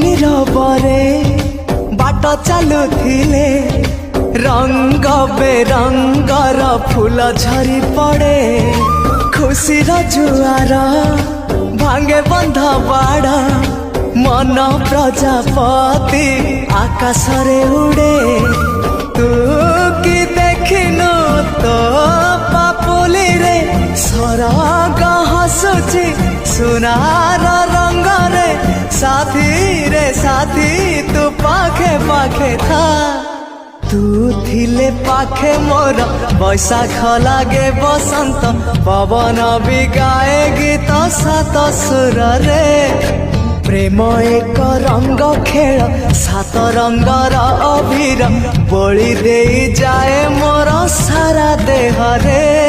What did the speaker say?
नीरବରେ बाट ଚାଲୁଥିଲେ रंग बेरंगर फूल झरी पड़े खुशीर जुआर भांगे बंध बाड़ मन प्रजापति आकाश रे उड़े तू कि देखिनु तो पापुली रे सरग हसुची सुनार रंग रे साथी तू पाखे पाखे था तू थिले पाखे मोर बैशाख लागे बसंत पवन भी गाए गीत सात सुर रे प्रेम एक रंग खेल सात रंगर अबीर बोली दे जाए मोर सारा देह रे।